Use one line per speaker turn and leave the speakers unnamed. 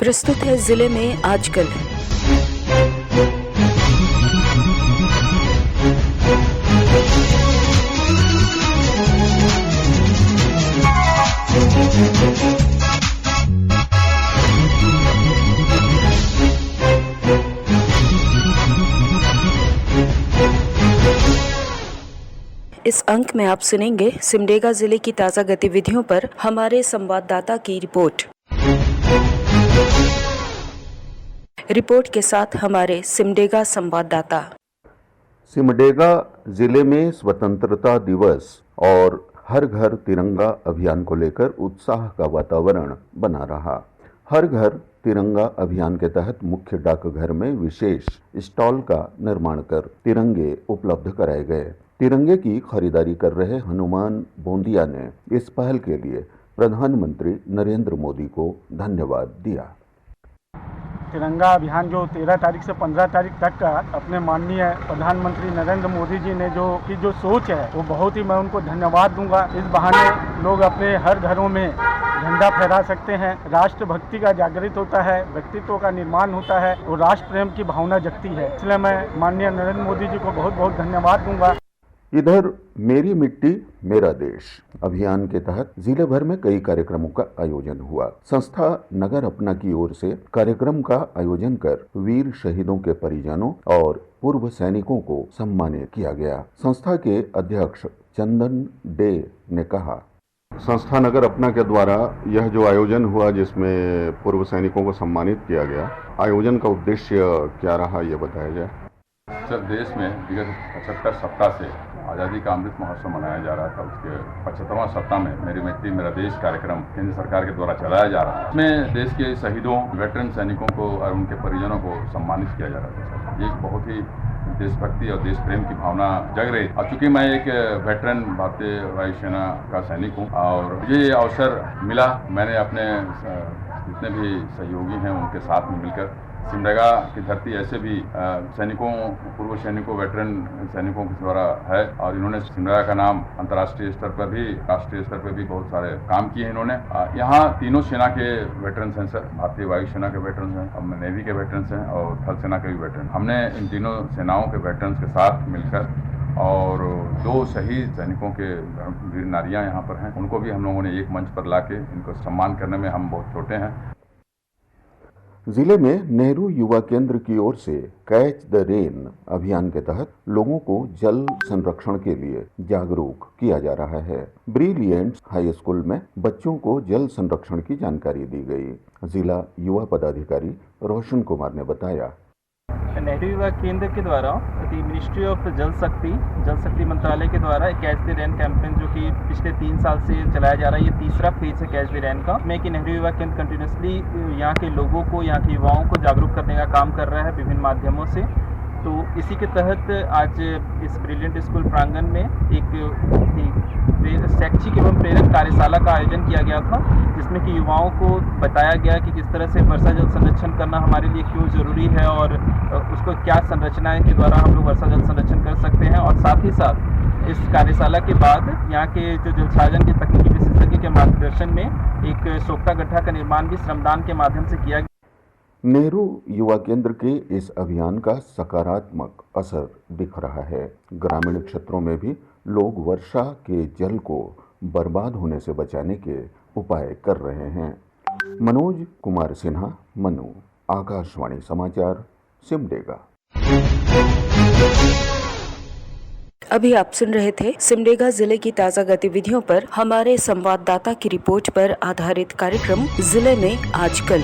प्रस्तुत है जिले में आजकल। इस अंक में आप सुनेंगे सिमडेगा जिले की ताज़ा गतिविधियों पर हमारे संवाददाता की रिपोर्ट। रिपोर्ट के साथ हमारे सिमडेगा संवाददाता।
सिमडेगा जिले में स्वतंत्रता दिवस और हर घर तिरंगा अभियान को लेकर उत्साह का वातावरण बना रहा। हर घर तिरंगा अभियान के तहत मुख्य डाकघर में विशेष स्टॉल का निर्माण कर तिरंगे उपलब्ध कराए गए। तिरंगे की खरीदारी कर रहे हनुमान बोंदिया ने इस पहल के लिए प्रधानमंत्री नरेंद्र मोदी को धन्यवाद दिया।
तिरंगा अभियान जो 13 तारीख से 15 तारीख तक का अपने माननीय प्रधानमंत्री नरेंद्र मोदी जी ने जो सोच है वो बहुत ही मैं उनको धन्यवाद दूंगा। इस बहाने लोग अपने हर घरों में झंडा फहरा सकते हैं, राष्ट्रभक्ति का जागृत होता है, व्यक्तित्व का निर्माण होता है और राष्ट्र प्रेम की भावना जगती है। इसलिए मैं माननीय नरेंद्र मोदी जी को बहुत बहुत धन्यवाद दूंगा।
इधर मेरी मिट्टी मेरा देश अभियान के तहत जिले भर में कई कार्यक्रमों का आयोजन हुआ। संस्था नगर अपना की ओर से कार्यक्रम का आयोजन कर वीर शहीदों के परिजनों और पूर्व सैनिकों को सम्मानित किया गया। संस्था के अध्यक्ष चंदन डे ने कहा, संस्था नगर अपना के द्वारा यह जो आयोजन हुआ जिसमें पूर्व सैनिकों को सम्मानित किया गया, आयोजन का उद्देश्य क्या रहा ये बताया जाए।
सर, देश में विगत 75 सप्ताह से आज़ादी का अमृत महोत्सव मनाया जा रहा था। उसके 75वां सप्ताह में मेरी मिट्टी मेरा देश कार्यक्रम केंद्र सरकार के द्वारा चलाया जा रहा है। इसमें देश के शहीदों, वेटरन सैनिकों को और उनके परिजनों को सम्मानित किया जा रहा था। सर, एक बहुत ही देशभक्ति और देश प्रेम की भावना जग रही। और चूंकि मैं एक वेटरन भारतीय वायुसेना का सैनिक हूँ और मुझे ये अवसर मिला, मैंने अपने जितने भी सहयोगी हैं उनके साथ में मिलकर सिमडेगा की धरती ऐसे भी सैनिकों, पूर्व सैनिकों, वेटरन सैनिकों के द्वारा है और इन्होंने सिमडेगा का नाम अंतर्राष्ट्रीय स्तर पर भी, राष्ट्रीय स्तर पर भी बहुत सारे काम किए हैं इन्होंने। यहाँ तीनों सेना के वेटरन्स हैं सर, भारतीय वायुसेना के वेटरन्स हैं, नेवी के वेटरन्स हैं और थल सेना के भी वेटरन। हमने इन तीनों सेनाओं के वेटरन्स के साथ मिलकर और 2 शहीद सैनिकों के वीर नारियाँ यहाँ पर हैं, उनको भी हम लोगों ने एक मंच पर लाके इनको सम्मान करने में हम बहुत छोटे हैं।
जिले में नेहरू युवा केंद्र की ओर से कैच द रेन अभियान के तहत लोगों को जल संरक्षण के लिए जागरूक किया जा रहा है। ब्रिलियंट्स हाई स्कूल में बच्चों को जल संरक्षण की जानकारी दी गई। जिला युवा पदाधिकारी रोशन कुमार ने बताया,
नेहरू युवा केंद्र के द्वारा मिनिस्ट्री ऑफ जल शक्ति मंत्रालय के द्वारा कैच द रेन कैंपेन जो कि पिछले 3 साल से चलाया जा रहा है, ये तीसरा फेज है कैच द रेन का। मैं कि नेहरू युवा केंद्र कंटिन्यूसली यहाँ के लोगों को, यहाँ के युवाओं को जागरूक करने का काम कर रहा है विभिन्न माध्यमों से। तो इसी के तहत आज इस ब्रिलियंट स्कूल प्रांगण में एक शैक्षिक एवं प्रेरक कार्यशाला का आयोजन किया गया था, जिसमें कि युवाओं को बताया गया कि किस तरह से वर्षा जल संरक्षण करना हमारे लिए क्यों जरूरी है और उसको क्या संरचनाएं के द्वारा हम लोग वर्षा जल संरक्षण कर सकते हैं। और साथ ही साथ इस कार्यशाला के बाद यहाँ के जो जल छाजन के तकनीकी विशेषज्ञ के मार्गदर्शन में एक सोख्ता गड्ढा का निर्माण भी श्रमदान के माध्यम से किया गया।
नेहरू युवा केंद्र के इस अभियान का सकारात्मक असर दिख रहा है। ग्रामीण क्षेत्रों में भी लोग वर्षा के जल को बर्बाद होने से बचाने के उपाय कर रहे हैं। मनोज कुमार सिन्हा, मनु, आकाशवाणी समाचार, सिमडेगा।
अभी आप सुन रहे थे सिमडेगा जिले की ताज़ा गतिविधियों पर हमारे संवाददाता की रिपोर्ट पर आधारित कार्यक्रम जिले में आजकल।